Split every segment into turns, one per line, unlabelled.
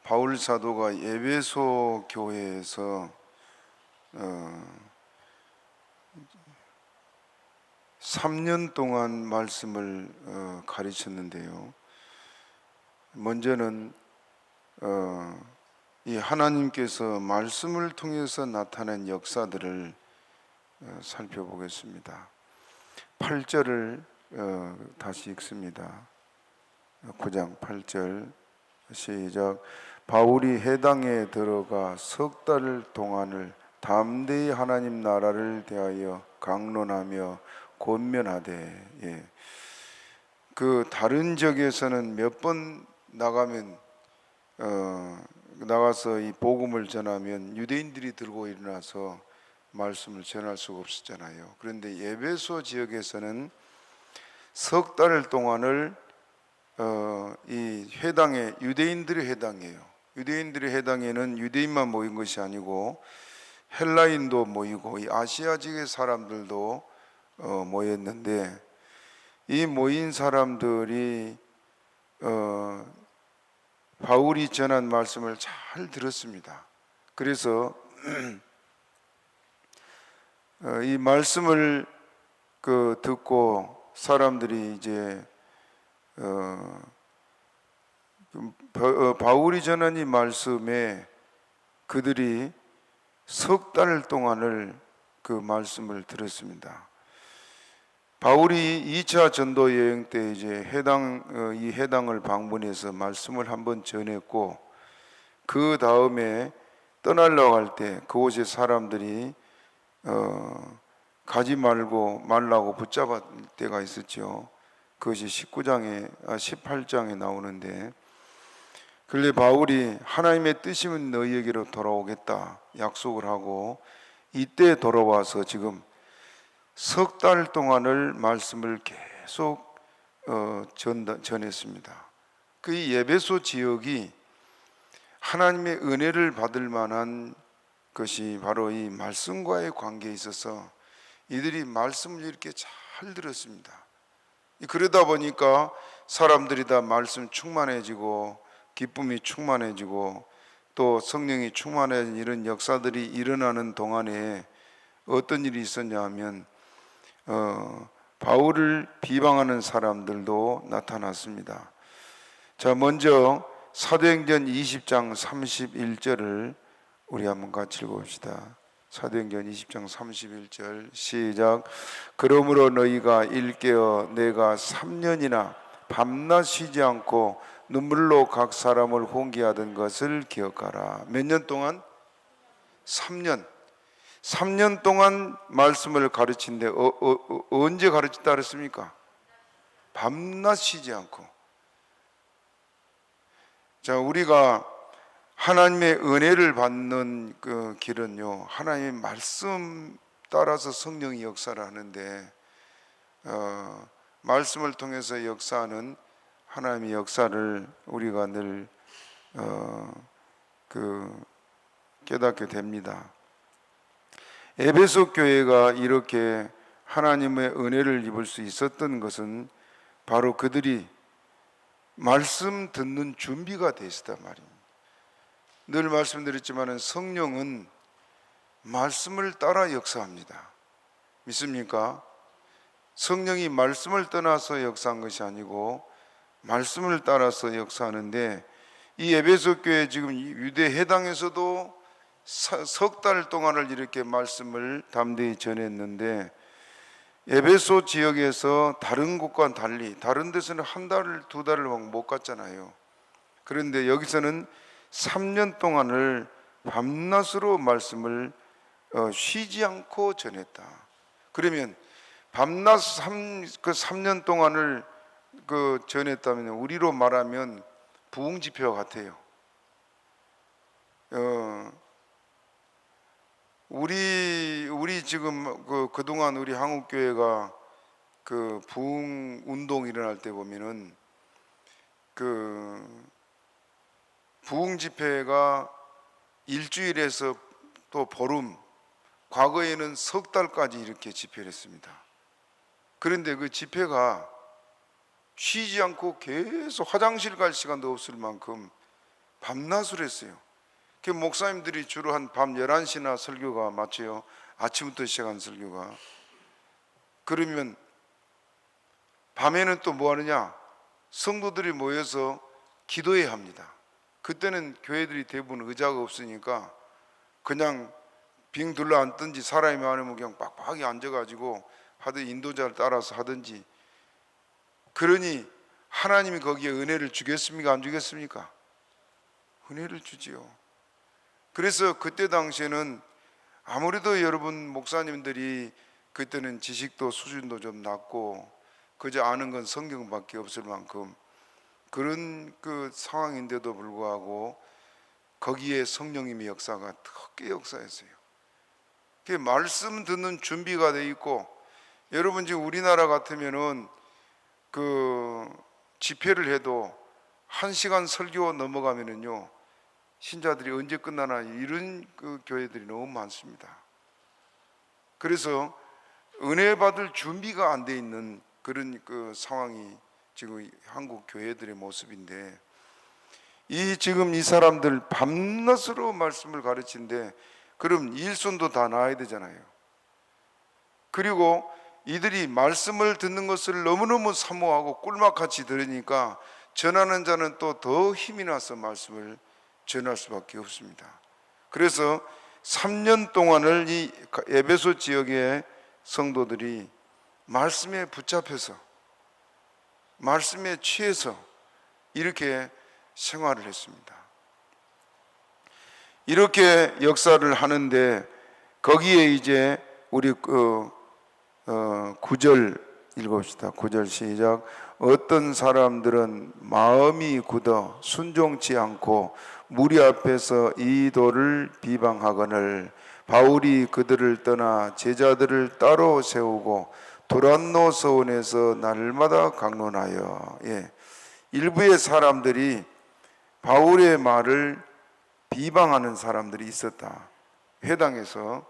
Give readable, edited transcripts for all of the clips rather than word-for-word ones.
바울 사도가 에베소 교회에서 3년 동안 말씀을 가르쳤는데요. 먼저는 이 하나님께서 말씀을 통해서 나타낸 역사들을 살펴보겠습니다. 8절을 다시 읽습니다. 9장 8절 시작. 바울이 해당에 들어가 석 달 동안을 담대히 하나님 나라를 대하여 강론하며 권면하되, 그 다른 지역에서는 몇 번 나가면 나가서 이 복음을 전하면 유대인들이 들고 일어나서 말씀을 전할 수가 없었잖아요. 그런데 에베소 지역에서는 석 달 동안을 이 회당에, 유대인들의 회당이에요. 유대인들의 회당에는 유대인만 모인 것이 아니고 헬라인도 모이고 이 아시아 지역의 사람들도 모였는데, 이 모인 사람들이 바울이 전한 말씀을 잘 들었습니다. 그래서 이 말씀을 듣고 사람들이 이제 바울이 전한 이 말씀에 그들이 석 달 동안을 그 말씀을 들었습니다. 바울이 2차 전도 여행 때 이제 이 해당을 방문해서 말씀을 한번 전했고, 그 다음에 떠나려고 할 때 그곳의 사람들이 가지 말라고 붙잡을 때가 있었죠. 그것이 18장에 나오는데, 근래 바울이 하나님의 뜻이면 너희에게로 돌아오겠다 약속을 하고 이때 돌아와서 지금 석 달 동안을 말씀을 계속 전했습니다. 그 에베소 지역이 하나님의 은혜를 받을 만한 것이 바로 이 말씀과의 관계에 있어서 이들이 말씀을 이렇게 잘 들었습니다. 그러다 보니까 사람들이 다 말씀 충만해지고 기쁨이 충만해지고 또 성령이 충만해진 이런 역사들이 일어나는 동안에 어떤 일이 있었냐 하면 바울을 비방하는 사람들도 나타났습니다. 자, 먼저 사도행전 20장 31절을 우리 한번 같이 읽어봅시다. 사도행전 20장 31절 시작. 그러므로 너희가 일깨어 내가 3년이나 밤낮 쉬지 않고 눈물로 각 사람을 훈계하던 것을 기억하라. 몇 년 동안? 3년. 3년 동안 말씀을 가르친데 언제 가르쳤다 그랬습니까? 밤낮 쉬지 않고. 자, 우리가 하나님의 은혜를 받는 그 길은요, 하나님의 말씀 따라서 성령이 역사를 하는데, 말씀을 통해서 역사하는 하나님의 역사를 우리가 늘 깨닫게 됩니다. 에베소 교회가 이렇게 하나님의 은혜를 입을 수 있었던 것은 바로 그들이 말씀 듣는 준비가 돼 있었단 말입니다. 늘 말씀드렸지만 성령은 말씀을 따라 역사합니다. 믿습니까? 성령이 말씀을 떠나서 역사한 것이 아니고 말씀을 따라서 역사하는데, 이 에베소 교회 지금 유대 해당에서도 석 달 동안을 이렇게 말씀을 담대히 전했는데, 에베소 지역에서 다른 곳과는 달리 다른 데서는 한 달, 두 달을 못 갔잖아요. 그런데 여기서는 3년 동안을 밤낮으로 말씀을 쉬지 않고 전했다. 그러면 밤낮 3년 동안을 전했다면 우리로 말하면 부흥 집회와 같아요. 우리 지금 그동안 우리 한국 교회가 그 부흥 운동 일어날 때 보면은 부흥 집회가 일주일에서 또 보름, 과거에는 석 달까지 이렇게 집회를 했습니다. 그런데 그 집회가 쉬지 않고 계속 화장실 갈 시간도 없을 만큼 밤낮을 했어요. 그 목사님들이 주로 한 밤 11시나 설교가 맞죠. 아침부터 시작한 설교가. 그러면 밤에는 또 뭐 하느냐? 성도들이 모여서 기도해야 합니다. 그때는 교회들이 대부분 의자가 없으니까 그냥 빙 둘러 앉든지 사람이 많으면 그냥 빡빡하게 앉아가지고 하든 인도자를 따라서 하든지. 그러니 하나님이 거기에 은혜를 주겠습니까? 안 주겠습니까? 은혜를 주지요. 그래서 그때 당시에는 아무래도 여러분 목사님들이 그때는 지식도 수준도 좀 낮고 그저 아는 건 성경밖에 없을 만큼 그런 그 상황인데도 불구하고 거기에 성령님의 역사가 크게 역사했어요. 그 말씀 듣는 준비가 돼 있고, 여러분 지금 우리나라 같으면은 그 집회를 해도 1시간 설교 넘어가면은요 신자들이 언제 끝나나 이런 그 교회들이 너무 많습니다. 그래서 은혜 받을 준비가 안 돼 있는 그런 그 상황이 지금 한국 교회들의 모습인데, 지금 이 사람들 밤낮으로 말씀을 가르치는데 그럼 일손도 다 나와야 되잖아요. 그리고 이들이 말씀을 듣는 것을 너무너무 사모하고 꿀맛같이 들으니까 전하는 자는 또 더 힘이 나서 말씀을 전할 수밖에 없습니다. 그래서 3년 동안을 이 에베소 지역의 성도들이 말씀에 붙잡혀서 말씀에 취해서 이렇게 생활을 했습니다. 이렇게 역사를 하는데 거기에 이제 우리 9절 읽읍시다. 9절 시작. 어떤 사람들은 마음이 굳어 순종치 않고 무리 앞에서 이 도를 비방하거늘 바울이 그들을 떠나 제자들을 따로 세우고 도란노 서원에서 날마다 강론하여. 일부의 사람들이 바울의 말을 비방하는 사람들이 있었다. 회당에서.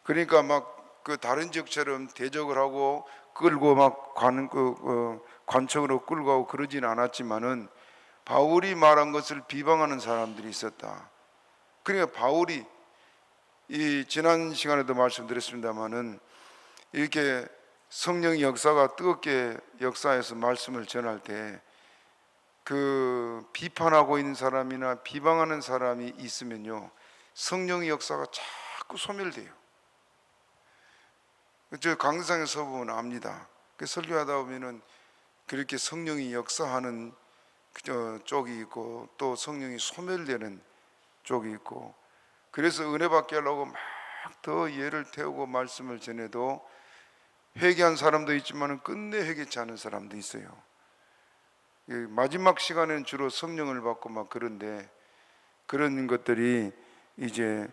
그러니까 막 그 다른 지역처럼 대적을 하고 끌고 막 관청으로 끌고 가고 그러진 않았지만은 바울이 말한 것을 비방하는 사람들이 있었다. 그러니까 바울이 지난 시간에도 말씀드렸습니다마는 이렇게 성령의 역사가 뜨겁게 역사해서 말씀을 전할 때 그 비판하고 있는 사람이나 비방하는 사람이 있으면요 성령의 역사가 자꾸 소멸돼요. 저 강대상에서 보면 압니다. 설교하다 보면은 그렇게 성령이 역사하는 쪽이 있고 또 성령이 소멸되는 쪽이 있고, 그래서 은혜 받게 하려고 막 더 예를 태우고 말씀을 전해도 회개한 사람도 있지만 끝내 회개치 않은 사람도 있어요. 마지막 시간에는 주로 성령을 받고 막 그런데 그런 것들이 이제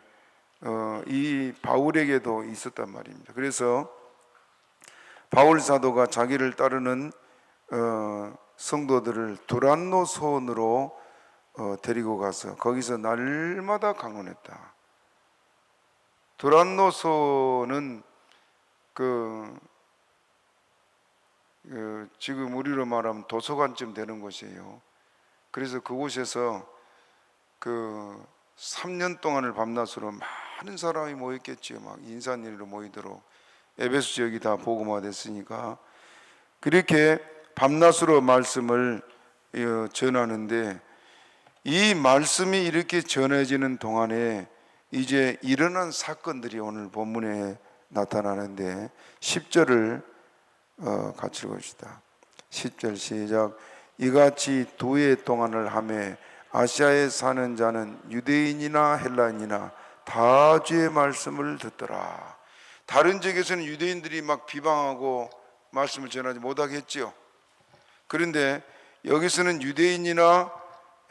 이 바울에게도 있었단 말입니다. 그래서 바울 사도가 자기를 따르는 성도들을 두란노 소원으로 데리고 가서 거기서 날마다 강론했다. 두란노 소원은 지금 우리로 말하면 도서관쯤 되는 곳이에요. 그래서 그곳에서 3년 동안을 밤낮으로 많은 사람이 모였겠지요. 막 인산일로 모이도록. 에베소 지역이 다 복음화됐으니까 그렇게 밤낮으로 말씀을 전하는데, 이 말씀이 이렇게 전해지는 동안에 이제 일어난 사건들이 오늘 본문에 나타나는데 10절을 같이 읽읍시다. 10절 시작. 이같이 2해 동안을 하매 아시아에 사는 자는 유대인이나 헬라인이나 다 주의 말씀을 듣더라. 다른 지역에서는 유대인들이 막 비방하고 말씀을 전하지 못하겠지요. 그런데 여기서는 유대인이나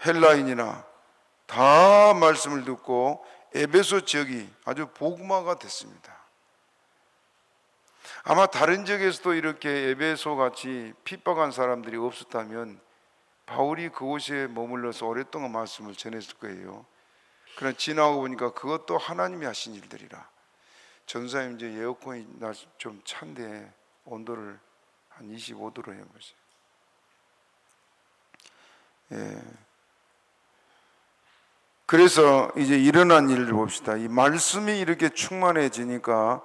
헬라인이나 다 말씀을 듣고 에베소 지역이 아주 복음화가 됐습니다. 아마 다른 지역에서도 이렇게 에베소 같이 핍박한 사람들이 없었다면 바울이 그곳에 머물러서 오랫동안 말씀을 전했을 거예요. 그러나 지나고 보니까 그것도 하나님이 하신 일들이라. 전사님 이제 에어컨이 좀 찬데 온도를 한 25도로 해보세요. 예. 그래서 이제 일어난 일을 봅시다. 이 말씀이 이렇게 충만해지니까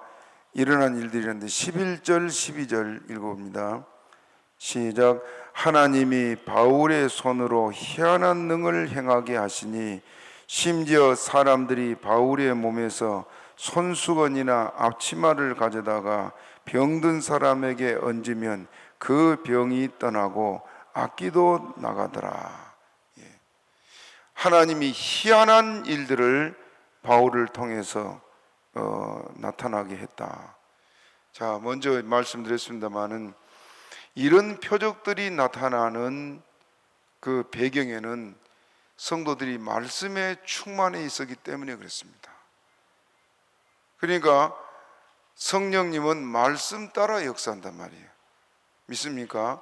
일어난 일들이었는데 11절 12절 읽어봅니다. 시작. 하나님이 바울의 손으로 희한한 능을 행하게 하시니 심지어 사람들이 바울의 몸에서 손수건이나 앞치마를 가져다가 병든 사람에게 얹으면 그 병이 떠나고 악기도 나가더라. 하나님이 희한한 일들을 바울을 통해서 나타나게 했다. 자, 먼저 말씀드렸습니다마는 이런 표적들이 나타나는 그 배경에는 성도들이 말씀에 충만해 있었기 때문에 그렇습니다. 그러니까 성령님은 말씀 따라 역사한단 말이에요. 믿습니까?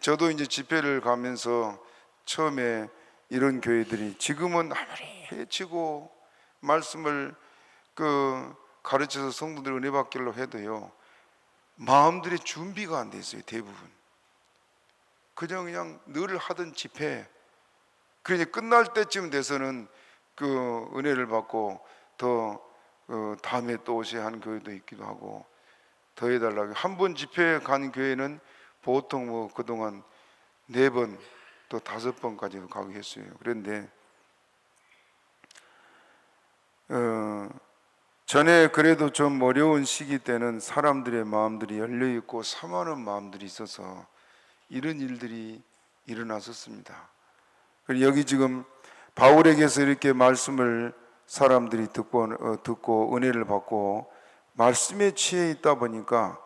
저도 이제 집회를 가면서 처음에 이런 교회들이 지금은 아무리 해치고 말씀을 가르쳐서 성도들 은혜 받기로 해도요, 마음들의 준비가 안 돼 있어요. 대부분 그냥 늘 하던 집회, 그러니 끝날 때쯤 돼서는 그 은혜를 받고 더 다음에 또 오셔야 하는 교회도 있기도 하고, 더 해달라고. 한 번 집회 간 교회는 보통 뭐 그동안 4번 또 5번까지도 가고 했어요. 그런데 전에 그래도 좀 어려운 시기 때는 사람들의 마음들이 열려있고 사모하는 마음들이 있어서 이런 일들이 일어났었습니다. 그리고 여기 지금 바울에게서 이렇게 말씀을 사람들이 듣고 은혜를 받고 말씀에 취해 있다 보니까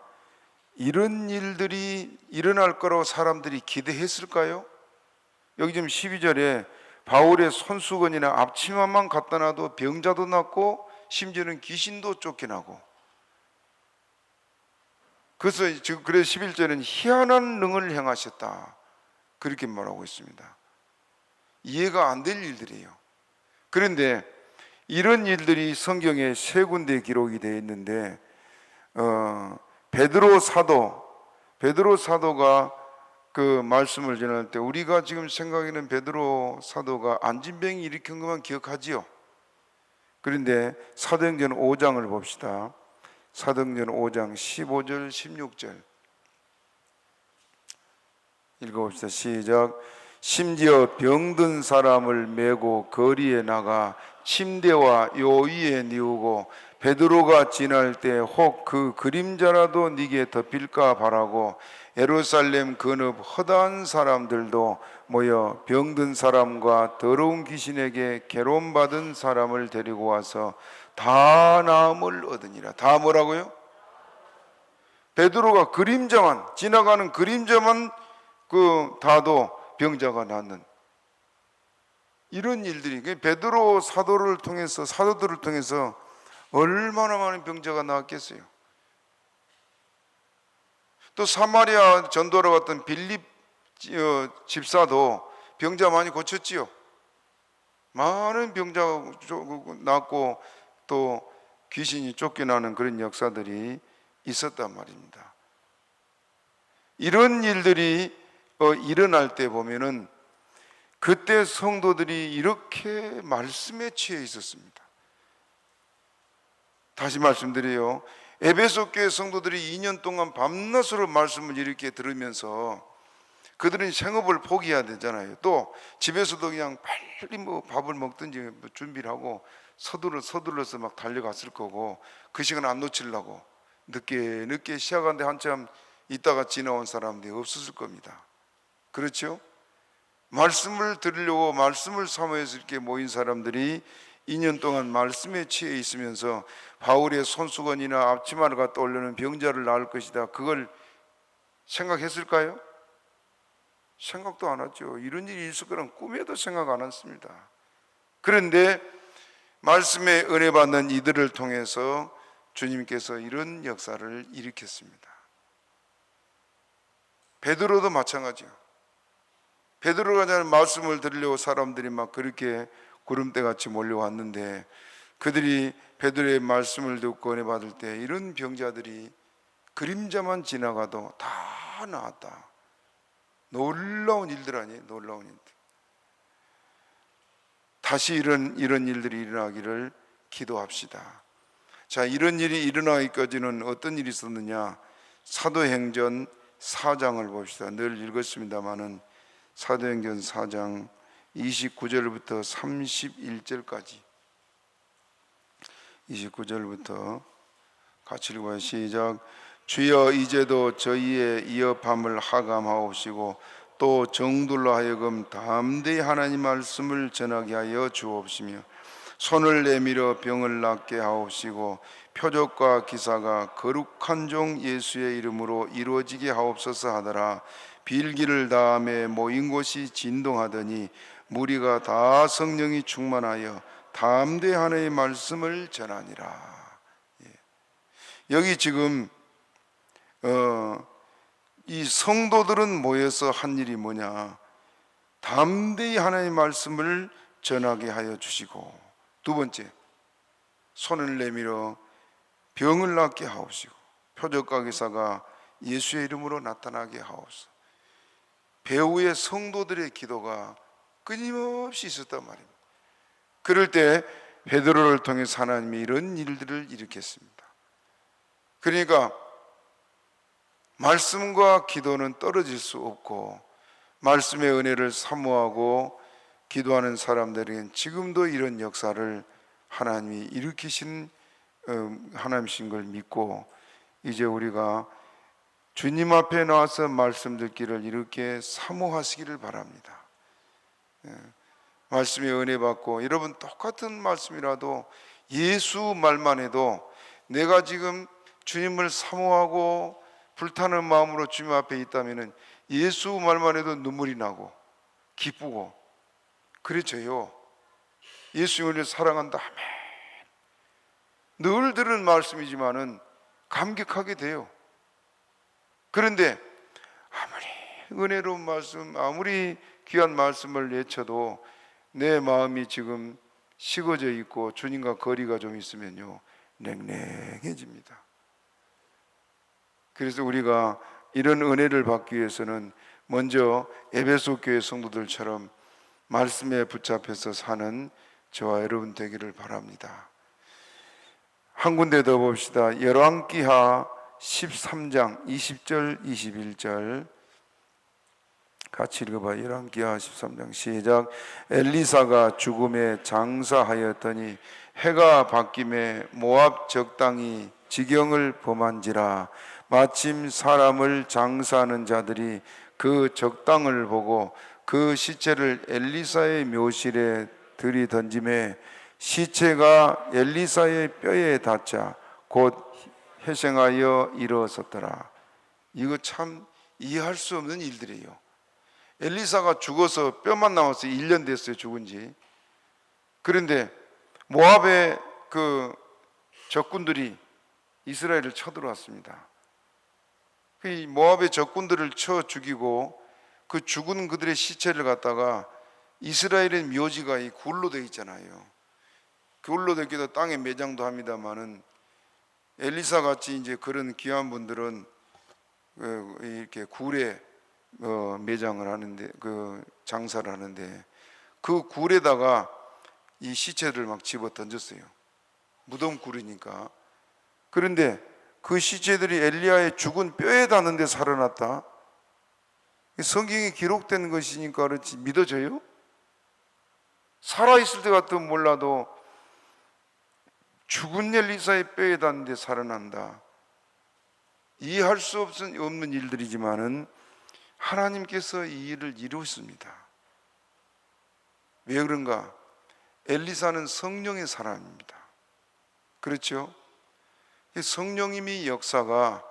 이런 일들이 일어날 거라고 사람들이 기대했을까요? 여기 지금 12절에 바울의 손수건이나 앞치마만 갖다 놔도 병자도 낫고 심지어는 귀신도 쫓겨나고, 그래서 11절에는 희한한 능을 행하셨다 그렇게 말하고 있습니다. 이해가 안 될 일들이에요. 그런데 이런 일들이 성경에 3군데 기록이 되어 있는데 베드로 사도가 그 말씀을 전할 때 우리가 지금 생각하는 베드로 사도가 안진병이 일으킨 것만 기억하지요. 그런데 사도행전 5장을 봅시다. 사도행전 5장 15절 16절 읽어봅시다. 시작. 심지어 병든 사람을 메고 거리에 나가 침대와 요 위에 뉘우고 베드로가 지날 때 혹 그 그림자라도 네게 덮일까 바라고 예루살렘 근업 허다한 사람들도 모여 병든 사람과 더러운 귀신에게 괴로움받은 사람을 데리고 와서 다 나음을 얻으니라. 다 뭐라고요? 베드로가 지나가는 그림자만 다도 병자가 낫는 이런 일들이, 베드로 사도들을 통해서 얼마나 많은 병자가 나았겠어요. 또 사마리아 전도로 갔던 빌립 집사도 병자 많이 고쳤지요. 많은 병자가 낫고 또 귀신이 쫓겨나는 그런 역사들이 있었단 말입니다. 이런 일들이 일어날 때 보면은 그때 성도들이 이렇게 말씀에 취해 있었습니다. 다시 말씀드려요. 에베소 교회 성도들이 2년 동안 밤낮으로 말씀을 이렇게 들으면서 그들은 생업을 포기해야 되잖아요. 또 집에서도 그냥 빨리 밥을 먹든지 준비를 하고 서둘러서 막 달려갔을 거고, 그 시간 안 놓치려고 늦게 시작하는데 한참 있다가 지나온 사람들이 없었을 겁니다. 그렇죠? 말씀을 들으려고 말씀을 사모해서 이렇게 모인 사람들이 2년 동안 말씀에 취해 있으면서 바울의 손수건이나 앞치마를 갖다 올려는 병자를 낳을 것이다, 그걸 생각했을까요? 생각도 안 하죠. 이런 일이 있을 거란 꿈에도 생각 안 했습니다. 그런데 말씀에 은혜 받는 이들을 통해서 주님께서 이런 역사를 일으켰습니다. 베드로도 마찬가지요. 베드로가 전에 말씀을 들으려고 사람들이 막 그렇게 구름대같이 몰려왔는데 그들이 베드로의 말씀을 듣고 은혜 받을 때 이런 병자들이 그림자만 지나가도 다 나았다. 놀라운 일들 아니에요? 놀라운 일들. 다시 이런 일들이 일어나기를 기도합시다. 자, 이런 일이 일어나기까지는 어떤 일이 있었느냐? 사도행전 4장을 봅시다. 늘 읽었습니다마는 사도행전 4장 29절부터 31절까지 29절부터 같이 읽어요. 시작. 주여 이제도 저희의 이업함을 하감하옵시고 또 정들로 하여금 담대히 하나님 말씀을 전하게 하여 주옵시며 손을 내밀어 병을 낫게 하옵시고 표적과 기사가 거룩한 종 예수의 이름으로 이루어지게 하옵소서 하더라. 빌기를 다음에 모인 곳이 진동하더니 무리가 다 성령이 충만하여 담대히 하나님의 말씀을 전하니라. 여기 지금 이 성도들은 모여서 한 일이 뭐냐? 담대히 하나님의 말씀을 전하게 하여 주시고, 두 번째, 손을 내밀어 병을 낫게 하옵시고 표적과 기사가 예수의 이름으로 나타나게 하옵소서. 배후의 성도들의 기도가 끊임없이 있었단 말입니다. 그럴 때 베드로를 통해서 하나님이 이런 일들을 일으켰습니다. 그러니까 말씀과 기도는 떨어질 수 없고 말씀의 은혜를 사모하고 기도하는 사람들에게는 지금도 이런 역사를 하나님이 일으키신 하나님이신 걸 믿고 이제 우리가 주님 앞에 나와서 말씀 듣기를 이렇게 사모하시기를 바랍니다. 말씀의 은혜 받고, 여러분 똑같은 말씀이라도 예수 말만 해도 내가 지금 주님을 사모하고 불타는 마음으로 주님 앞에 있다면 예수 말만 해도 눈물이 나고 기쁘고 그래져요. 예수님을 사랑한다 하면 늘 들은 말씀이지만은 감격하게 돼요. 그런데 아무리 은혜로운 말씀, 아무리 귀한 말씀을 외쳐도 내 마음이 지금 식어져 있고 주님과 거리가 좀 있으면요 냉랭해집니다. 그래서 우리가 이런 은혜를 받기 위해서는 먼저 에베소 교회 성도들처럼 말씀에 붙잡혀서 사는 저와 여러분 되기를 바랍니다. 한 군데 더 봅시다. 열왕기하 13장 20절 21절 같이 읽어봐요. 열왕기하 13장 시작. 엘리사가 죽음에 장사하였더니 해가 바뀜에 모압 적당이 지경을 범한지라. 마침 사람을 장사하는 자들이 그 적당을 보고 그 시체를 엘리사의 묘실에 들이던짐에 시체가 엘리사의 뼈에 닿자 곧 회생하여 일어섰더라. 이거 참 이해할 수 없는 일들이에요. 엘리사가 죽어서 뼈만 남아서 1년 됐어요, 죽은 지. 그런데 모압의 그 적군들이 이스라엘을 쳐들어왔습니다. 그 모압의 적군들을 쳐 죽이고 그 죽은 그들의 시체를 갖다가 이스라엘의 묘지가 이 굴로 되어 있잖아요. 굴로 되어 있기도 땅에 매장도 합니다만은 엘리사 같이 이제 그런 귀한 분들은 이렇게 굴에 매장을 하는데 그 장사를 하는데 그 굴에다가 이 시체를 막 집어 던졌어요. 무덤 굴이니까. 그런데 그 시체들이 엘리야의 죽은 뼈에 닿는데 살아났다. 성경에 기록된 것이니까 그렇지 믿어져요? 살아있을 때 같으면 몰라도 죽은 엘리사의 뼈에 닿는데 살아난다. 이해할 수 없는 일들이지만은 하나님께서 이 일을 이루었습니다. 왜 그런가? 엘리사는 성령의 사람입니다. 그렇죠? 성령님이 역사가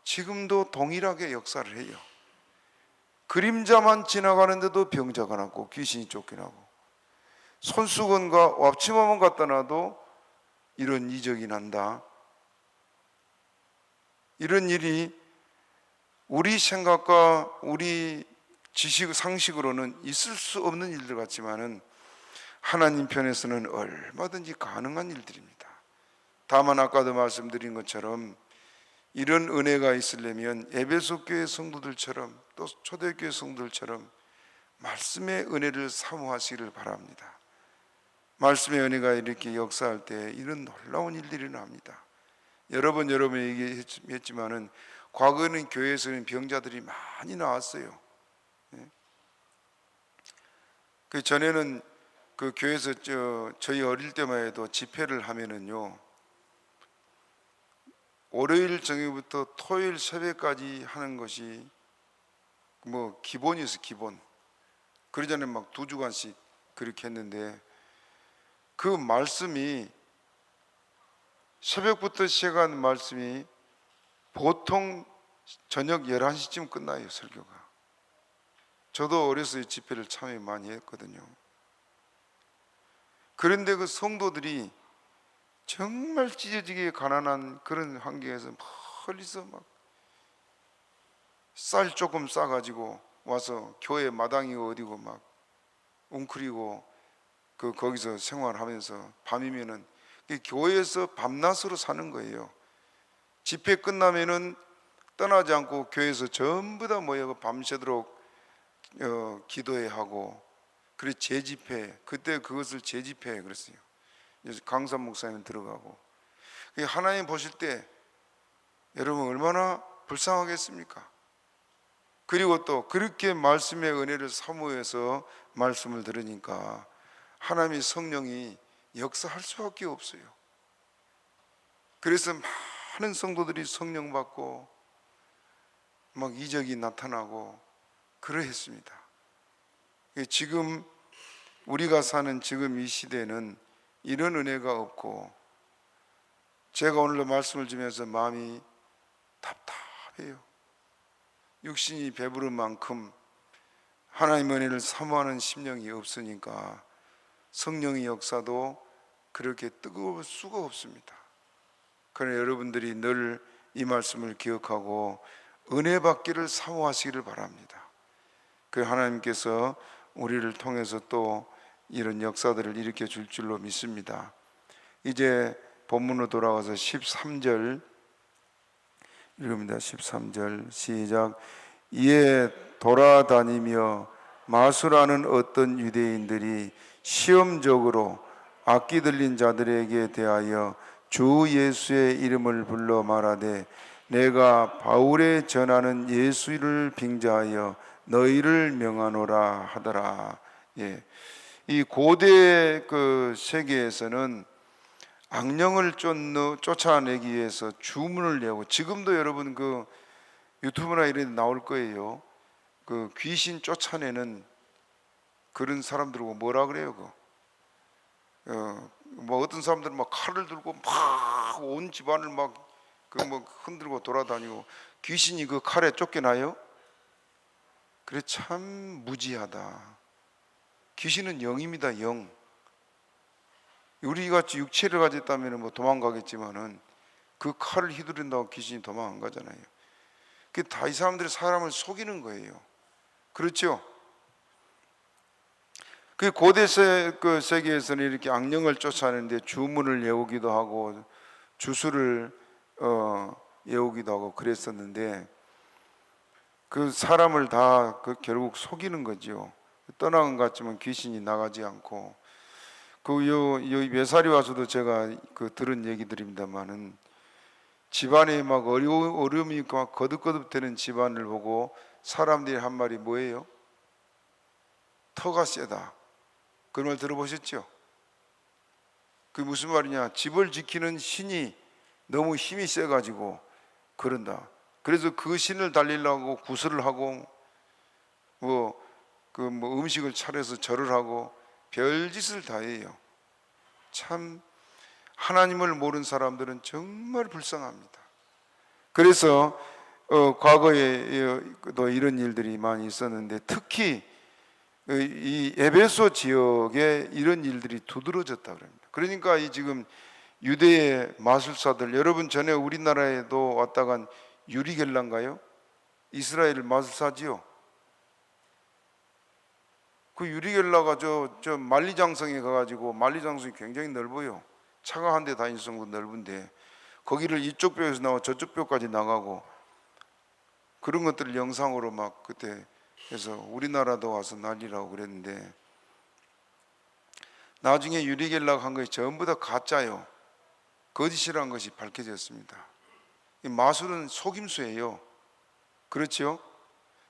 지금도 동일하게 역사를 해요. 그림자만 지나가는데도 병자가 나고 귀신이 쫓겨나고 손수건과 납치범만 갖다 놔도 이런 이적이 난다. 이런 일이 우리 생각과 우리 지식 상식으로는 있을 수 없는 일들 같지만은 하나님 편에서는 얼마든지 가능한 일들입니다. 다만 아까도 말씀드린 것처럼 이런 은혜가 있으려면 에베소 교회 성도들처럼 또 초대교회 성도들처럼 말씀의 은혜를 사모하시기를 바랍니다. 말씀의 은혜가 이렇게 역사할 때 이런 놀라운 일들이 일어납니다. 여러 번 얘기했지만은 과거에는 교회에서는 병자들이 많이 나왔어요. 그 전에는 그 교회에서 저희 어릴 때만 해도 집회를 하면은요, 월요일 저녁부터 토요일 새벽까지 하는 것이 뭐 기본이었어요. 기본. 그러자니 막 2주간씩 그렇게 했는데, 그 말씀이 새벽부터 시작한 말씀이 보통 저녁 11시쯤 끝나요. 설교가. 저도 어려서 집회를 참여 많이 했거든요. 그런데 그 성도들이 정말 찢어지게 가난한 그런 환경에서 멀리서 막 쌀 조금 싸가지고 와서 교회 마당이 어디고 막 웅크리고 거기서 생활하면서 밤이면은 교회에서 밤낮으로 사는 거예요. 집회 끝나면은 떠나지 않고 교회에서 전부 다 모여 밤새도록 기도회 하고, 그래 재집회, 그때 그것을 재집회 그랬어요. 강산 목사님 들어가고. 하나님 보실 때 여러분 얼마나 불쌍하겠습니까? 그리고 또 그렇게 말씀의 은혜를 사모해서 말씀을 들으니까 하나님의 성령이 역사할 수밖에 없어요. 그래서 많은 성도들이 성령 받고 막 이적이 나타나고 그러했습니다. 지금 우리가 사는 지금 이 시대는 이런 은혜가 없고, 제가 오늘도 말씀을 주면서 마음이 답답해요. 육신이 배부른 만큼 하나님의 은혜를 사모하는 심령이 없으니까 성령의 역사도 그렇게 뜨거울 수가 없습니다. 그러나 여러분들이 늘 이 말씀을 기억하고 은혜 받기를 사모하시기를 바랍니다. 그 하나님께서 우리를 통해서 또 이런 역사들을 일으켜 줄 줄로 믿습니다. 이제 본문으로 돌아가서 13절 읽습니다. 13절 시작. 이에 돌아다니며 마술하는 어떤 유대인들이 시험적으로 악기 들린 자들에게 대하여 주 예수의 이름을 불러 말하되 내가 바울에 전하는 예수를 빙자하여 너희를 명하노라 하더라. 예. 이 고대 그 세계에서는 악령을 쫓아내기 위해서 주문을 내고, 지금도 여러분 그 유튜브나 이런 데 나올 거예요. 그 귀신 쫓아내는 그런 사람들하고 뭐라 그래요? 뭐 어떤 사람들은 막 칼을 들고 막 온 집안을 막 뭐 흔들고 돌아다니고, 귀신이 그 칼에 쫓겨나요? 그래, 참 무지하다. 귀신은 영입니다. 영. 우리같이 육체를 가졌다면 뭐 도망가겠지만은 그 칼을 휘두른다고 귀신이 도망 안 가잖아요. 그게 다 이 사람들이 사람을 속이는 거예요. 그렇죠? 그 고대 그 세계에서는 이렇게 악령을 쫓아내는데 주문을 외우기도 하고 주술을 외우기도 하고 그랬었는데, 그 사람을 다 결국 속이는 거죠. 떠나간 것 같지만 귀신이 나가지 않고. 요 메사리 와서도 제가 들은 얘기들입니다만은, 집안에 막 어려움이 있고 막 거듭거듭되는 집안을 보고 사람들이 한 말이 뭐예요? 터가 세다. 그 말 들어보셨죠? 그게 무슨 말이냐? 집을 지키는 신이 너무 힘이 세가지고 그런다. 그래서 그 신을 달리려고 구슬을 하고 뭐 음식을 차려서 절을 하고 별짓을 다 해요. 참 하나님을 모르는 사람들은 정말 불쌍합니다. 그래서 과거에도 이런 일들이 많이 있었는데, 특히 이 에베소 지역에 이런 일들이 두드러졌다 그럽니다. 그러니까 이 지금 유대의 마술사들, 여러분 전에 우리나라에도 왔다간 유리겔라인가요? 이스라엘 마술사지요. 그 유리겔라가 저 만리장성에 가가지고, 만리장성이 굉장히 넓어요. 차가 한 대 다닐 정도 넓은데 거기를 이쪽 뼈에서 나와 저쪽 뼈까지 나가고, 그런 것들을 영상으로 막 그때 해서 우리나라도 와서 난리라고 그랬는데, 나중에 유리겔라가 한 것이 전부 다 가짜요, 거짓이라는 것이 밝혀졌습니다. 이 마술은 속임수예요. 그렇죠?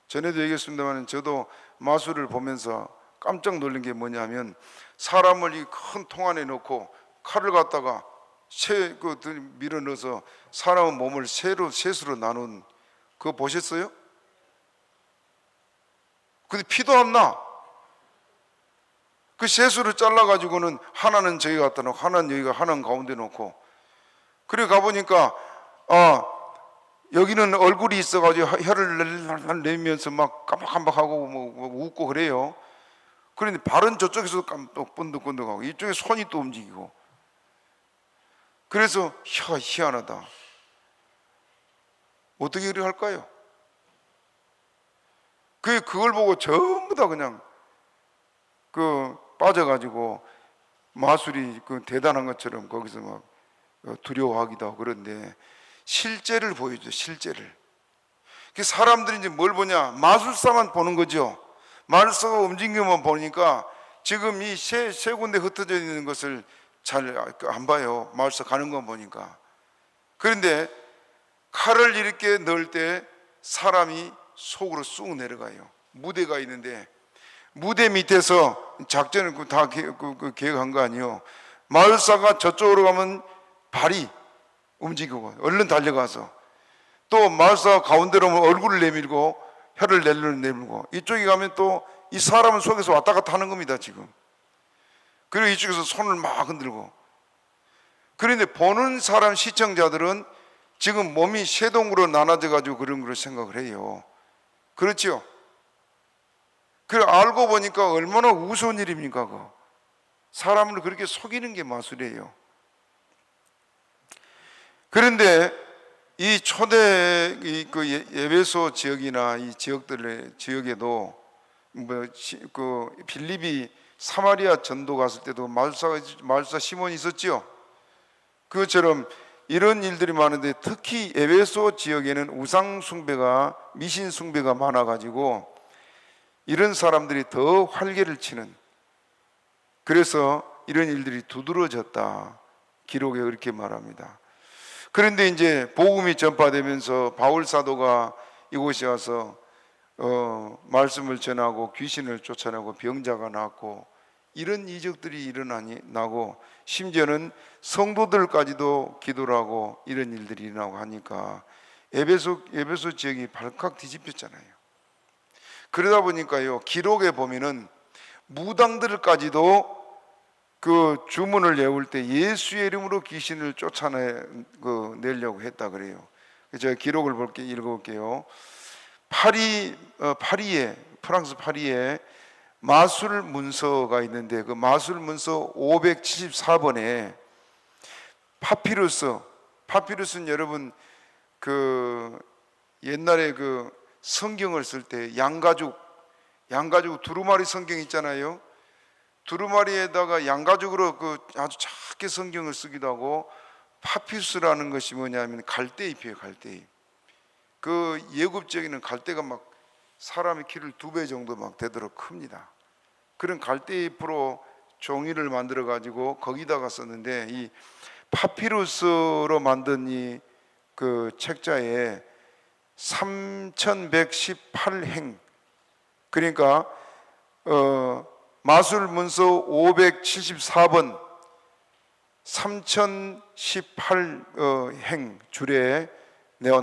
전에도 얘기했습니다만, 저도 마술을 보면서 깜짝 놀란 게 뭐냐면, 사람을 이 큰 통 안에 넣고 칼을 갖다가 밀어 넣어서 사람의 몸을 셋으로 나눈, 그거 보셨어요? 근데 피도 안 나. 그 셋으로 잘라가지고는 하나는 저기 갖다 놓고 하나는 여기가, 하나는 가운데 놓고, 그래 가보니까 여기는 얼굴이 있어가지고 혀를 내면서 막 깜박깜박하고 뭐 웃고 그래요. 그런데 발은 저쪽에서 번득번득하고 이쪽에 손이 또 움직이고, 그래서 희한하다. 어떻게 그렇게 할까요? 그걸 보고 전부 다 그냥 빠져가지고 마술이 대단한 것처럼 거기서 막 두려워하기도 하고. 그런데 실제를 보여줘, 실제를. 사람들이 이제 뭘 보냐? 마술사만 보는 거죠. 마술사가 움직이면 보니까 지금 이 세 군데 흩어져 있는 것을 잘 안 봐요, 마술사 가는 거 보니까. 그런데 칼을 이렇게 넣을 때 사람이 속으로 쑥 내려가요. 무대가 있는데 무대 밑에서 작전을 다 계획한 거 아니에요. 마술사가 저쪽으로 가면 발이 움직이고 얼른 달려가서, 또 마술사가 가운데로 오면 얼굴을 내밀고 혀를 내밀고, 이쪽에 가면 또 이 사람은 속에서 왔다 갔다 하는 겁니다 지금. 그리고 이쪽에서 손을 막 흔들고. 그런데 보는 사람, 시청자들은 지금 몸이 세 동으로 나눠져 가지고 그런 걸 생각을 해요. 그렇죠? 그래 알고 보니까 얼마나 우스운 일입니까? 그거 사람을 그렇게 속이는 게 마술이에요. 그런데 이 초대 에베소 지역이나 이 지역에도 빌립이 사마리아 전도 갔을 때도 마술사 시몬이 있었죠. 그것처럼 이런 일들이 많은데, 특히 에베소 지역에는 우상 숭배가, 미신 숭배가 많아가지고 이런 사람들이 더 활개를 치는, 그래서 이런 일들이 두드러졌다, 기록에 그렇게 말합니다. 그런데 이제 복음이 전파되면서 바울 사도가 이곳에 와서 말씀을 전하고 귀신을 쫓아내고 병자가 낫고 이런 이적들이 일어나고, 심지어는 성도들까지도 기도를 하고 이런 일들이 일어나고 하니까 에베소 지역이 발칵 뒤집혔잖아요. 그러다 보니까요, 기록에 보면은 무당들까지도 그 주문을 외울 때 예수의 이름으로 귀신을 쫓아내려고 했다 그래요. 제가 기록을 읽어볼게요. 파리에, 프랑스 파리에 마술 문서가 있는데, 그 마술 문서 574번에 파피루스는 여러분 옛날에 성경을 쓸 때 양가죽 두루마리 성경 있잖아요. 두루마리에다가 양가죽으로 아주 작게 성경을 쓰기도 하고, 파피루스라는 것이 뭐냐면 갈대잎이에요. 갈대잎. 예굽적에는 갈대가 막 사람의 키를 2배 정도 막 되도록 큽니다. 그런 갈대잎으로 종이를 만들어 가지고 거기다가 썼는데, 이 파피루스로 만든 이 책자에 3118행, 그러니까 마술 문서 574번 3018행 줄에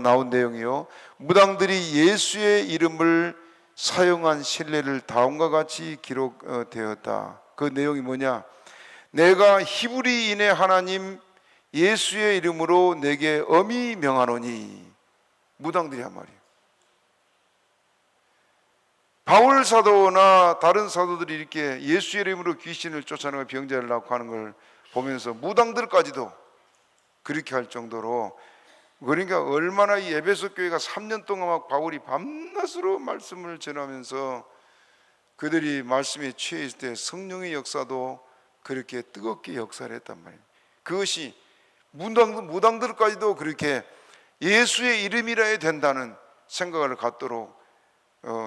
나온 내용이요, 무당들이 예수의 이름을 사용한 신뢰를 다음과 같이 기록되었다. 그 내용이 뭐냐? 내가 히브리인의 하나님 예수의 이름으로 내게 엄히 명하노니. 무당들이 한 말이에요. 바울 사도나 다른 사도들이 이렇게 예수의 이름으로 귀신을 쫓아내고 병자를 낫고 하는 걸 보면서 무당들까지도 그렇게 할 정도로, 그러니까 얼마나 이 에베소 교회가 3년 동안 막 바울이 밤낮으로 말씀을 전하면서 그들이 말씀에 취해 있을 때 성령의 역사도 그렇게 뜨겁게 역사를 했단 말이에요. 그것이 무당들까지도 그렇게 예수의 이름이라 해야 된다는 생각을 갖도록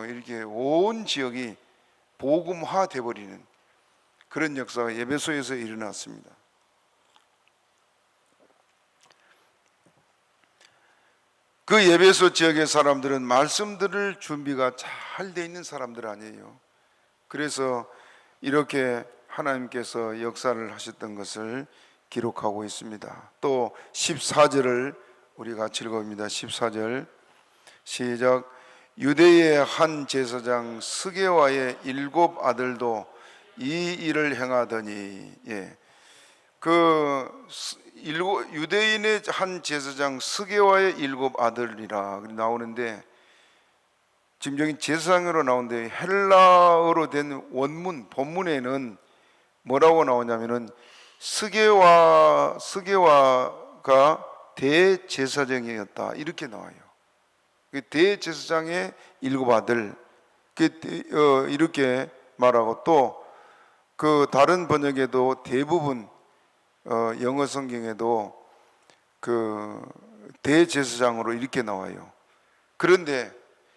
이렇게 온 지역이 복음화 되어버리는 그런 역사가 에베소에서 일어났습니다. 그 에베소 지역의 사람들은 말씀 들을 준비가 잘 돼 있는 사람들 아니에요. 그래서 이렇게 하나님께서 역사를 하셨던 것을 기록하고 있습니다. 또 14절을 우리 같이 읽어봅니다. 14절 시작. 유대의 한 제사장 스게와의 7 아들도 이 일을 행하더니, 유대인의 한 제사장 스게와의 7 아들이라 나오는데, 지금 여기 제사장으로 나오는데 헬라어로 된 원문 본문에는 뭐라고 나오냐면은 스게와가 대제사장이었다 이렇게 나와요. 대제사장의 7 아들 이렇게 말하고, 또 그 다른 번역에도 대부분 영어 성경에도 그 대제사장으로 이렇게 나와요. 그런데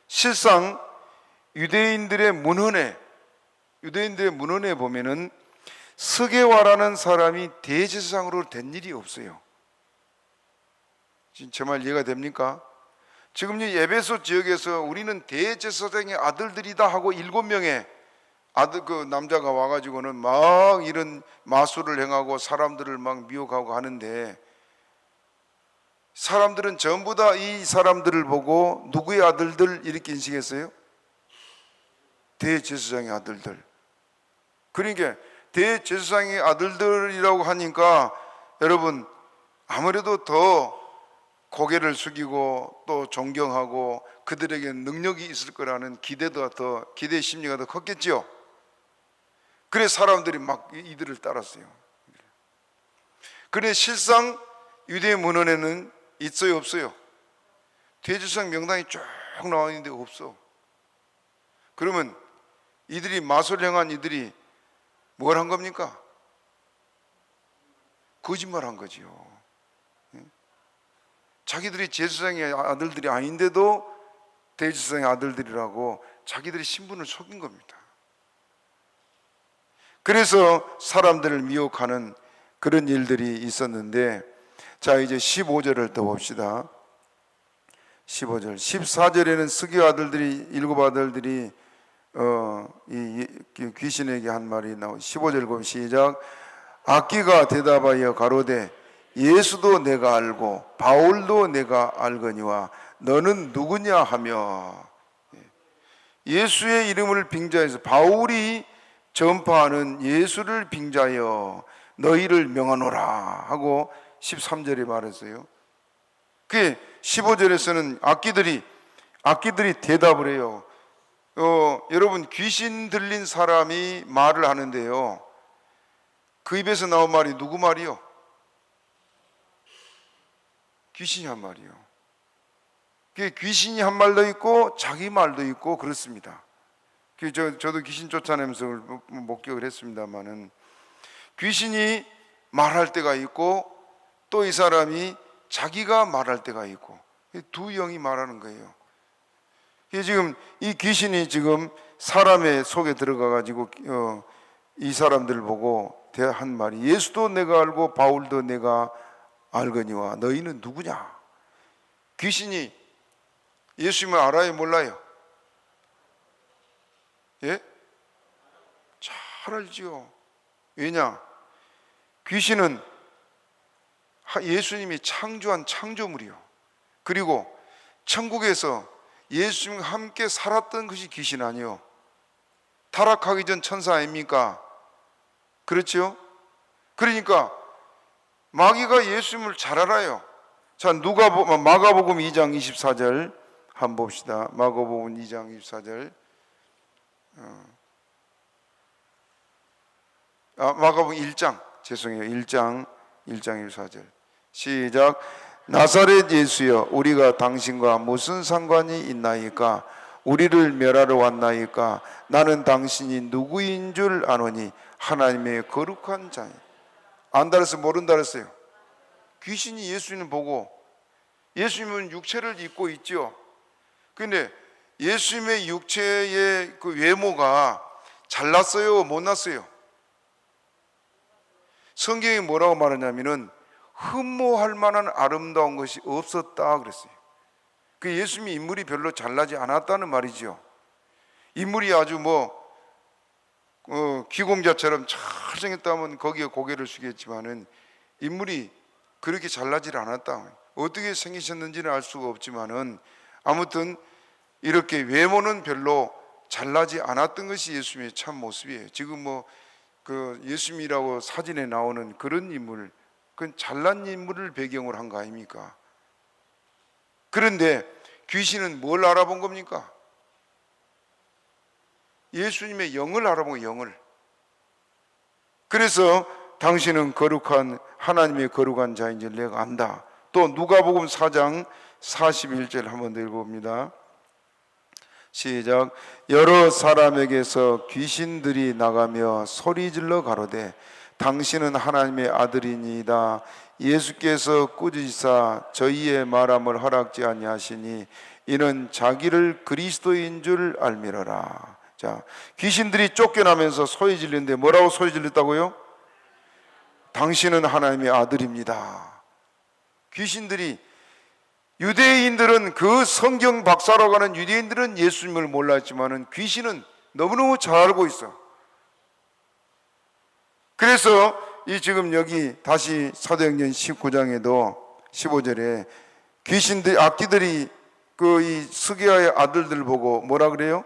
실상 유대인들의 문헌에 보면은 스게와라는 사람이 대제사장으로 된 일이 없어요. 지금 제 말 이해가 됩니까? 지금 이 에베소 지역에서 우리는 대제사장의 아들들이다 하고 7명의 아들 그 남자가 와가지고는 막 이런 마술을 행하고 사람들을 막 미혹하고 하는데, 사람들은 전부 다 이 사람들을 보고 누구의 아들들 이렇게 인식했어요? 대제사장의 아들들. 그러니까 대제사장의 아들들이라고 하니까 여러분 아무래도 더 고개를 숙이고 또 존경하고 그들에게 능력이 있을 거라는 기대 심리가 더 컸겠죠. 그래서 사람들이 막 이들을 따랐어요. 그런데 실상 유대 문헌에는 있어요, 없어요? 대제사장 명단이 쭉 나와 있는데 없어. 그러면 이들이 마술 행한 이들이 뭘 한 겁니까? 거짓말 한 거지요. 자기들이 제사장의 아들들이 아닌데도 대제사장의 아들들이라고 자기들의 신분을 속인 겁니다. 그래서 사람들을 미혹하는 그런 일들이 있었는데, 자 이제 15절을 더 봅시다. 15절 14절에는 스게 아들들이 7 아들들이 이 귀신에게 한 말이 나오고, 15절 보면 시작. 악기가 대답하여 가로되 예수도 내가 알고 바울도 내가 알거니와 너는 누구냐 하며, 예수의 이름을 빙자해서 바울이 전파하는 예수를 빙자하여 너희를 명하노라 하고 13절에 말했어요. 그 15절에서는 악기들이 대답을 해요. 여러분 귀신 들린 사람이 말을 하는데요, 그 입에서 나온 말이 누구 말이요? 귀신이 한 말이요. 귀신이 한 말도 있고 자기 말도 있고 그렇습니다. 저도 귀신 쫓아내면서 목격을 했습니다만은, 귀신이 말할 때가 있고 또 이 사람이 자기가 말할 때가 있고, 두 영이 말하는 거예요. 지금 이 귀신이 지금 사람의 속에 들어가 가지고 이 사람들을 보고 한 말이 예수도 내가 알고 바울도 내가 알거니와 너희는 누구냐? 귀신이 예수님을 알아요, 몰라요? 예? 잘 알지요. 왜냐? 귀신은 예수님이 창조한 창조물이요. 그리고 천국에서 예수님과 함께 살았던 것이 귀신 아니요. 타락하기 전 천사 아닙니까? 그렇죠? 그러니까 마귀가 예수님을 잘 알아요. 자, 마가복음 2장 24절 한번 봅시다. 마가복음 2장 24절. 마가복음 1장 1장 24절 시작. 나사렛 예수여, 우리가 당신과 무슨 상관이 있나이까? 우리를 멸하러 왔나이까? 나는 당신이 누구인 줄 아노니 하나님의 거룩한 자니. 안다 그랬어요, 모른다 그랬어요? 귀신이 예수님을 보고, 예수님은 육체를 입고 있죠. 근데 예수님의 육체의 그 외모가 잘났어요, 못났어요? 성경이 뭐라고 말하냐면은 흠모할 만한 아름다운 것이 없었다 그랬어요. 그 예수님의 인물이 별로 잘나지 않았다는 말이죠. 인물이 아주 기공자처럼 잘생겼다면 거기에 고개를 숙였지만은 인물이 그렇게 잘나지 않았다. 어떻게 생기셨는지는 알 수가 없지만은 아무튼 이렇게 외모는 별로 잘나지 않았던 것이 예수님의 참 모습이에요. 지금 그 예수님이라고 사진에 나오는 그런 인물, 그건 잘난 인물을 배경으로 한 거 아닙니까? 그런데 귀신은 뭘 알아본 겁니까? 예수님의 영을 알아본 거예요, 영을. 그래서 당신은 거룩한 하나님의 거룩한 자인 줄 내가 안다. 또 누가복음 4장 41절 한번 더 읽어봅니다. 시작. 여러 사람에게서 귀신들이 나가며 소리질러 가로되 당신은 하나님의 아들이니이다. 예수께서 꾸짖으사 저희의 말함을 허락지 아니하시니 이는 자기를 그리스도인 줄 알미러라. 자, 귀신들이 쫓겨나면서 소리 질리는데 뭐라고 소리 질렀다고요? 당신은 하나님의 아들입니다. 귀신들이, 유대인들은, 그 성경 박사라고 하는 유대인들은 예수님을 몰랐지만은 귀신은 너무너무 잘 알고 있어. 그래서 이 지금 여기 다시 사도행전 19장에도 15절에 귀신들, 악귀들이 이 스게아의 아들들 보고 뭐라 그래요?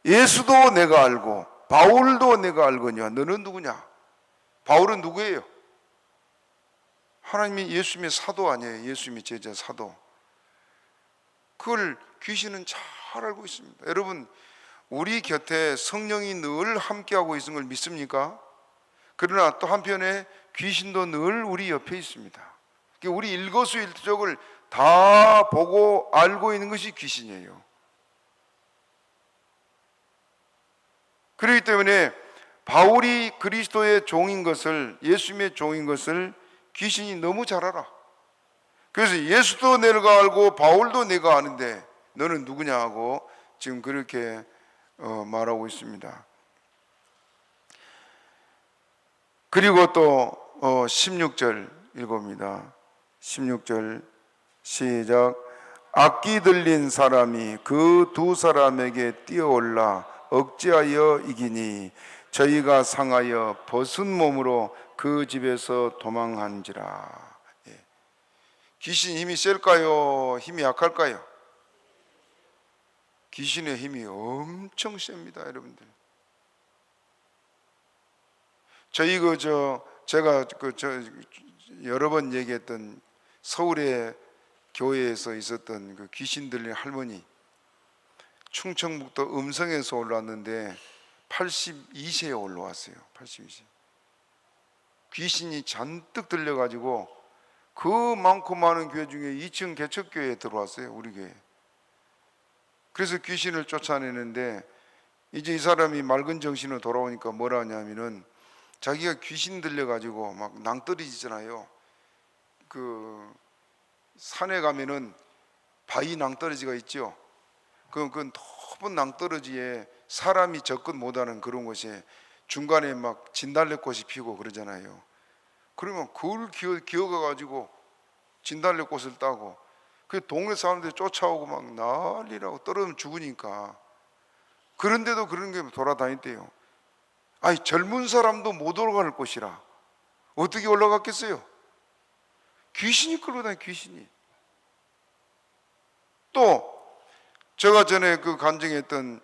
예수도 내가 알고 바울도 내가 알거니와 너는 누구냐? 바울은 누구예요? 하나님이 예수님의 사도 아니에요? 예수님의 제자 사도. 그걸 귀신은 잘 알고 있습니다. 여러분, 우리 곁에 성령이 늘 함께하고 있는 걸 믿습니까? 그러나 또 한편에 귀신도 늘 우리 옆에 있습니다. 우리 일거수일투족을 다 보고 알고 있는 것이 귀신이에요. 그렇기 때문에 바울이 그리스도의 종인 것을, 예수님의 종인 것을 귀신이 너무 잘 알아. 그래서 예수도 내가 알고 바울도 내가 아는데 너는 누구냐 하고 지금 그렇게 말하고 있습니다. 그리고 또 16절 읽어봅니다. 16절 시작. 악기 들린 사람이 그 두 사람에게 뛰어올라 억제하여 이기니 저희가 상하여 벗은 몸으로 그 집에서 도망한지라. 귀신 힘이 셀까요? 힘이 약할까요? 귀신의 힘이 엄청 셉니다, 여러분들. 저희 제가 여러 번 얘기했던 서울의 교회에서 있었던 그 귀신 들린 할머니, 충청북도 음성에서 올라왔는데 82세에 올라왔어요. 82세. 귀신이 잔뜩 들려가지고 그 많고 많은 교회 중에 2층 개척교회에 들어왔어요, 우리 교회. 그래서 귀신을 쫓아내는데 이제 이 사람이 맑은 정신으로 돌아오니까 뭐라 하냐면은 자기가 귀신 들려가지고 막 낭떠러지잖아요. 그 산에 가면은 바위 낭떠러지가 있죠. 그 높은 낭떠러지에 사람이 접근 못하는 그런 곳에 중간에 막 진달래꽃이 피고 그러잖아요. 그러면 그걸 기어가가지고 진달래꽃을 따고 그 동네 사람들이 쫓아오고 막 난리라고 떨어지면 죽으니까. 그런데도 그런 게 돌아다녔대요. 아니, 젊은 사람도 못 올라갈 곳이라 어떻게 올라갔겠어요? 귀신이 끌어다니, 귀신이. 또 제가 전에 그 간증했던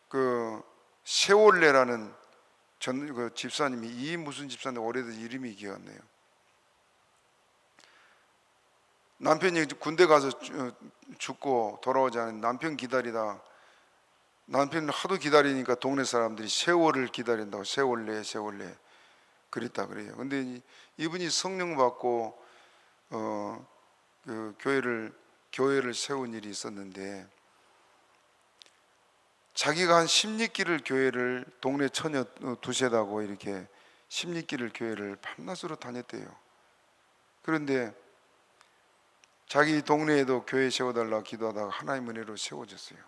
그 세월래라는 그 집사님이, 이 무슨 집사인데 오래돼서 이름이 기억 안 나요. 남편이 군대 가서 죽고 돌아오지 않은 남편 기다리다, 남편을 하도 기다리니까 동네 사람들이 세월을 기다린다고 세월래 그랬다 그래요. 근데 이분이 성령 받고 그 교회를 세운 일이 있었는데 자기가 한 10리길을 교회를, 동네 처녀 두세다고 이렇게 10리길을 교회를 밤낮으로 다녔대요. 그런데 자기 동네에도 교회 세워달라 기도하다가 하나님 은혜로 세워졌어요.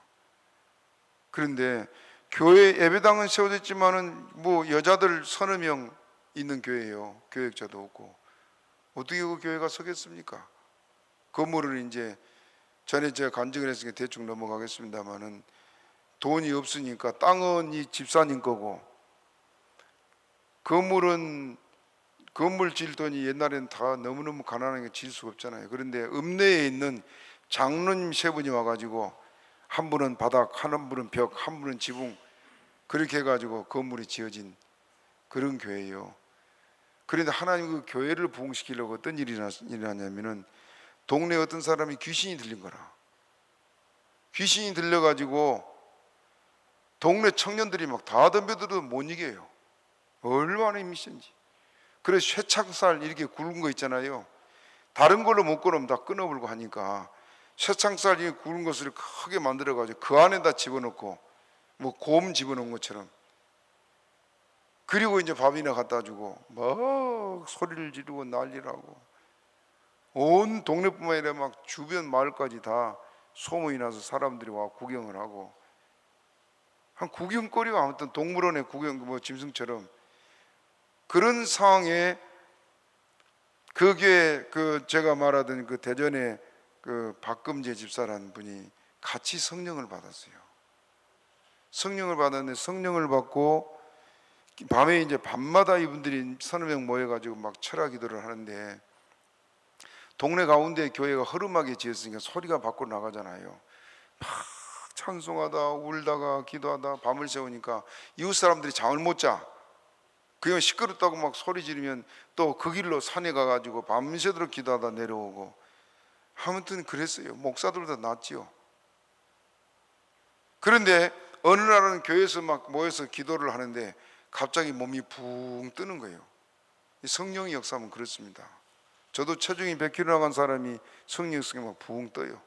그런데 교회 예배당은 세워졌지만은 뭐 여자들 서너 명 있는 교회예요. 교역자도 없고 어떻게 그 교회가 서겠습니까? 건물을 이제 전에 제가 간증을 했으니까 대충 넘어가겠습니다만은 돈이 없으니까 땅은 이 집사님 거고 건물은 건물 질 돈이 옛날에는 다 너무너무 가난하게 질 수가 없잖아요. 그런데 읍내에 있는 장로님 세 분이 와가지고 한 분은 바닥, 한 분은 벽, 한 분은 지붕 그렇게 해가지고 건물이 지어진 그런 교회예요. 그런데 하나님 그 교회를 부흥시키려고 어떤 일이 일어나냐면은 동네 어떤 사람이 귀신이 들린 거라. 귀신이 들려가지고 동네 청년들이 막 다 덤벼들어도 못 이겨요. 얼마나 힘이 센지. 그래서 쇠창살 이렇게 굵은 거 있잖아요. 다른 걸로 못 끊으면 다 끊어버리고 하니까 쇠창살 이 굵은 것을 크게 만들어가지고 그 안에다 집어넣고 뭐 곰 집어넣은 것처럼 그리고 이제 밥이나 갖다 주고 막 소리를 지르고 난리라고 온 동네뿐만 아니라 막 주변 마을까지 다 소문이 나서 사람들이 와 구경을 하고 한 구경거리가 아무튼 동물원의 구경 뭐 짐승처럼 그런 상황에 그게 그 제가 말하던 그 대전의 그 박금재 집사라는 분이 같이 성령을 받았어요. 성령을 받았는데 성령을 받고 밤에 이제 밤마다 이분들이 서너 명 모여가지고 막 철학 기도를 하는데 동네 가운데 교회가 허름하게 지었으니까 소리가 밖으로 나가잖아요. 막 찬송하다 울다가 기도하다 밤을 새우니까 이웃 사람들이 잠을 못 자. 그냥 시끄럽다고 막 소리 지르면 또 그 길로 산에 가가지고 밤새도록 기도하다 내려오고 아무튼 그랬어요. 목사들보다 낫지요. 그런데 어느 날은 교회에서 막 모여서 기도를 하는데 갑자기 몸이 붕 뜨는 거예요. 성령의 역사하면 그렇습니다. 저도 체중이 100kg 나간 사람이 성령 속에 막 붕 떠요.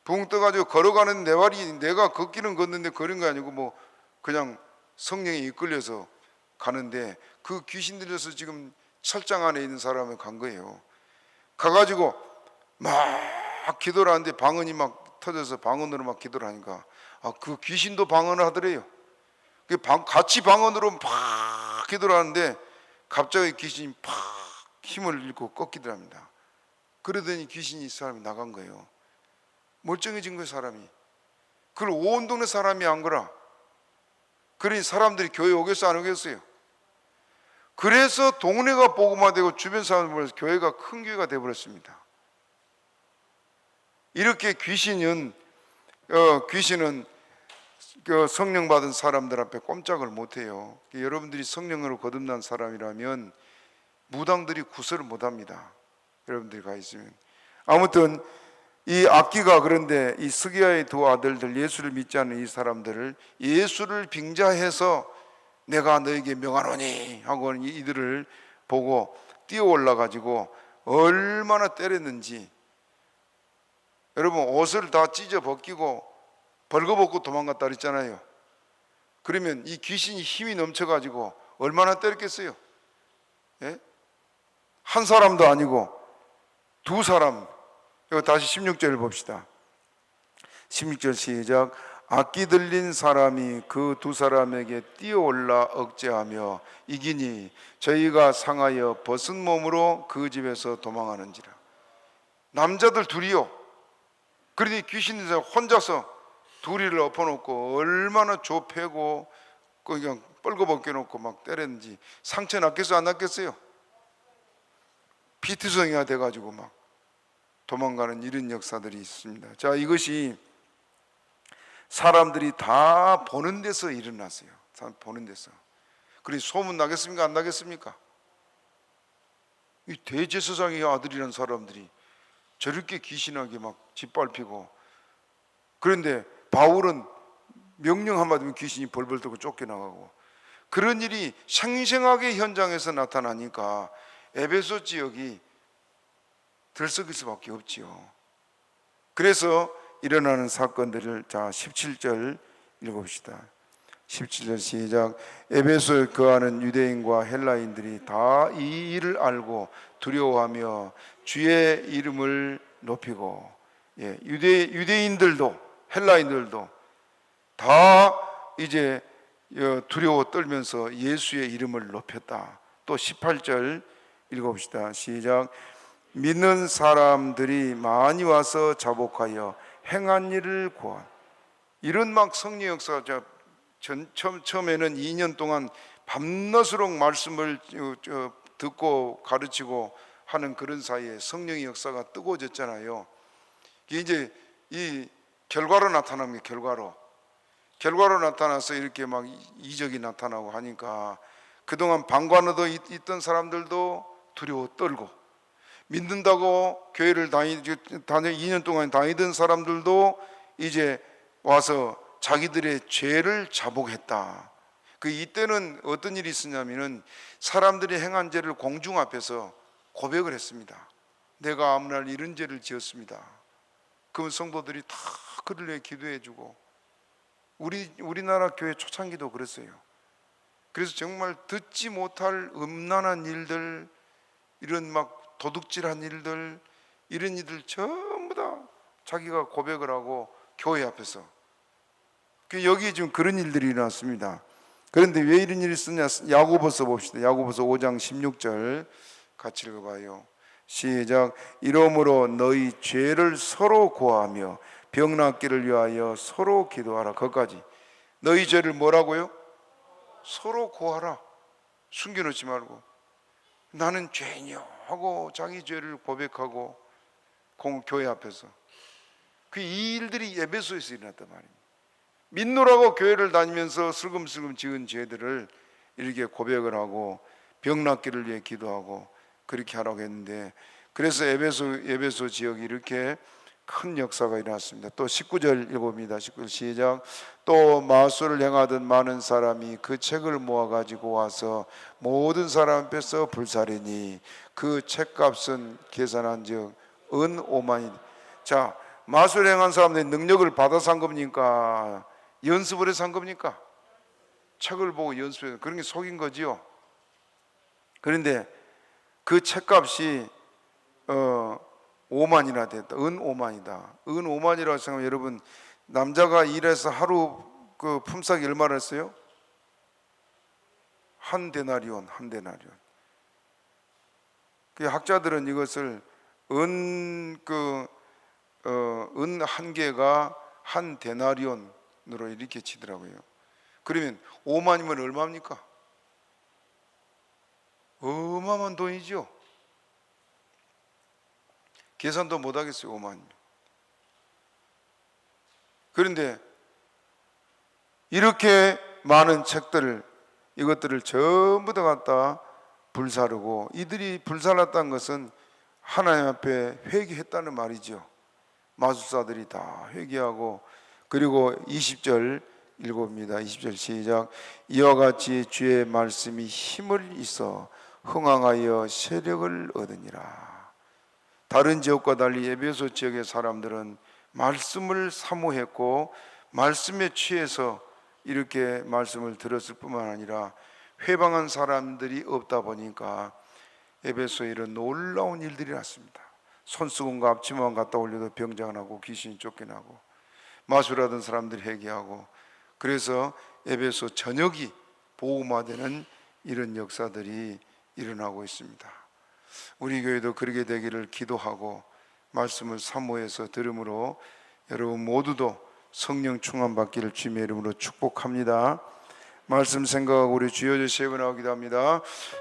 붕 떠가지고 걸어가는 내 발이 내가 걷기는 걷는데 걸은 거 아니고 뭐 그냥 성령에 이끌려서 가는데 그 귀신 들려서 지금 철장 안에 있는 사람을 간 거예요. 가가지고 막 기도를 하는데 방언이 막 터져서 방언으로 막 기도를 하니까 그 귀신도 방언을 하더래요. 같이 방언으로 막 기도를 하는데 갑자기 귀신이 팍 힘을 잃고 꺾이더랍니다. 그러더니 귀신이 이 사람이 나간 거예요. 멀쩡해진 거예요 사람이. 그걸 온 동네 사람이 안 거라. 그러니 사람들이 교회 오겠어 안 오겠어요? 그래서 동네가 복음화되고 주변 사람들 보면서 교회가 큰 교회가 되어버렸습니다. 이렇게 귀신은 그 성령 받은 사람들 앞에 꼼짝을 못해요. 여러분들이 성령으로 거듭난 사람이라면 무당들이 구설을 못합니다. 여러분들이 가 있으면. 아무튼 이 악기가 그런데 이 스기야의 두 아들들 예수를 믿지 않는 이 사람들을 예수를 빙자해서 내가 너에게 명하노니 하고 이들을 보고 뛰어 올라 가지고 얼마나 때렸는지 여러분 옷을 다 찢어 벗기고 벌거벗고 도망갔다 그랬잖아요. 그러면 이 귀신이 힘이 넘쳐 가지고 얼마나 때렸겠어요? 예? 한 사람도 아니고 두 사람. 이거 다시 16절을 봅시다. 16절 시작. 악기 들린 사람이 그 두 사람에게 뛰어올라 억제하며 이기니 저희가 상하여 벗은 몸으로 그 집에서 도망하는지라. 남자들 둘이요. 그러니 귀신들 혼자서 둘이를 엎어놓고 얼마나 좁혀고 그냥 뻘거벗겨 놓고 막 때렸는지 상처 났겠어요 안 났겠어요? 피투성이가 돼가지고 막 도망가는 이런 역사들이 있습니다. 자, 이것이 사람들이 다 보는 데서 일어났어요. 보는 데서. 그래서 소문 나겠습니까? 안 나겠습니까? 이 대제사장의 아들이라는 사람들이 저렇게 귀신하게 막 짓밟히고, 그런데 바울은 명령 한마디면 귀신이 벌벌 떨고 쫓겨나가고, 그런 일이 생생하게 현장에서 나타나니까 에베소 지역이 들썩일 수밖에 없지요. 그래서 일어나는 사건들을 자 17절 읽어봅시다. 17절 시작. 에베소에 거하는 유대인과 헬라인들이 다 이 일을 알고 두려워하며 주의 이름을 높이고, 유대인들도 헬라인들도 다 이제 두려워 떨면서 예수의 이름을 높였다. 또 18절 읽어봅시다. 시작. 믿는 사람들이 많이 와서 자복하여 행한 일을 구한, 이런 막 성령 역사가 처음에는 2년 동안 밤낮으로 말씀을 듣고 가르치고 하는 그런 사이에 성령의 역사가 뜨거워졌잖아요. 이게 이제 이 결과로 나타납니다. 결과로 나타나서 이렇게 막 이적이 나타나고 하니까 그동안 방관으로 있던 사람들도 두려워 떨고, 믿는다고 교회를 2년 동안 다니던 사람들도 이제 와서 자기들의 죄를 자복했다. 이때는 어떤 일이 있었냐면은 사람들이 행한 죄를 공중 앞에서 고백을 했습니다. 내가 아무 날 이런 죄를 지었습니다. 그러면 성도들이 다 그를 위해 기도해주고, 우리나라 교회 초창기도 그랬어요. 그래서 정말 듣지 못할 음란한 일들, 이런 막 도둑질한 일들, 이런 일들 전부 다 자기가 고백을 하고 교회 앞에서, 여기 지금 그런 일들이 일어났습니다. 그런데 왜 이런 일이 있었냐? 야고보서 봅시다. 야고보서 5장 16절 같이 읽어봐요. 시작. 이러므로 너희 죄를 서로 고하며 병 낫기를 위하여 서로 기도하라. 거기까지. 너희 죄를 뭐라고요? 서로 고하라. 숨겨놓지 말고, 나는 죄인이요 하고 자기 죄를 고백하고 교회 앞에서. 이 일들이 에베소에서 일어났단 말입니다. 믿노라고 교회를 다니면서 슬금슬금 지은 죄들을 이렇게 고백을 하고 병 낫기를 위해 기도하고 그렇게 하라고 했는데, 그래서 에베소 지역이 이렇게 큰 역사가 일어났습니다. 또 19절 읽어봅니다. 19절 시작. 또 마술을 행하던 많은 사람이 그 책을 모아가지고 와서 모든 사람 앞에서 불사르니 그 책값은 계산한 즉 은 5만이. 자, 마술을 행한 사람들의 능력을 받아서 한 겁니까? 연습을 해서 한 겁니까? 책을 보고 연습해서, 그런 게 속인 거지요. 그런데 그 책값이 5만이나 됐다. 은 5만이다. 은 5만이라고 생각하면, 여러분, 남자가 일해서 하루 그 품삯이 얼마나 했어요? 한 데나리온. 그 학자들은 이것을 은 한 개가 한 데나리온으로 이렇게 치더라고요. 그러면 5만이면 얼마입니까? 어마어마한 돈이죠. 계산도 못 하겠어요. 5만. 그런데 이렇게 많은 책들을, 이것들을 전부 다 갖다 불사르고, 이들이 불살랐다는 것은 하나님 앞에 회개했다는 말이죠. 마술사들이 다 회개하고, 그리고 20절 읽어봅니다. 20절 시작. 이와 같이 주의 말씀이 힘을 있어 흥왕하여 세력을 얻으니라. 다른 지역과 달리 에베소 지역의 사람들은 말씀을 사모했고 말씀에 취해서 이렇게 말씀을 들었을 뿐만 아니라 회방한 사람들이 없다 보니까 에베소에 이런 놀라운 일들이 났습니다. 손수건과 앞치마만 갖다 올려도 병장하고 귀신이 쫓겨나고, 마술하던 사람들이 회개하고, 그래서 에베소 전역이 복음화되는 이런 역사들이 일어나고 있습니다. 우리 교회도 그렇게 되기를 기도하고 말씀을 사모해서 들음으로 여러분 모두도 성령 충만 받기를 주님의 이름으로 축복합니다. 말씀 생각하고 우리 주여 주시고 나오기도 합니다.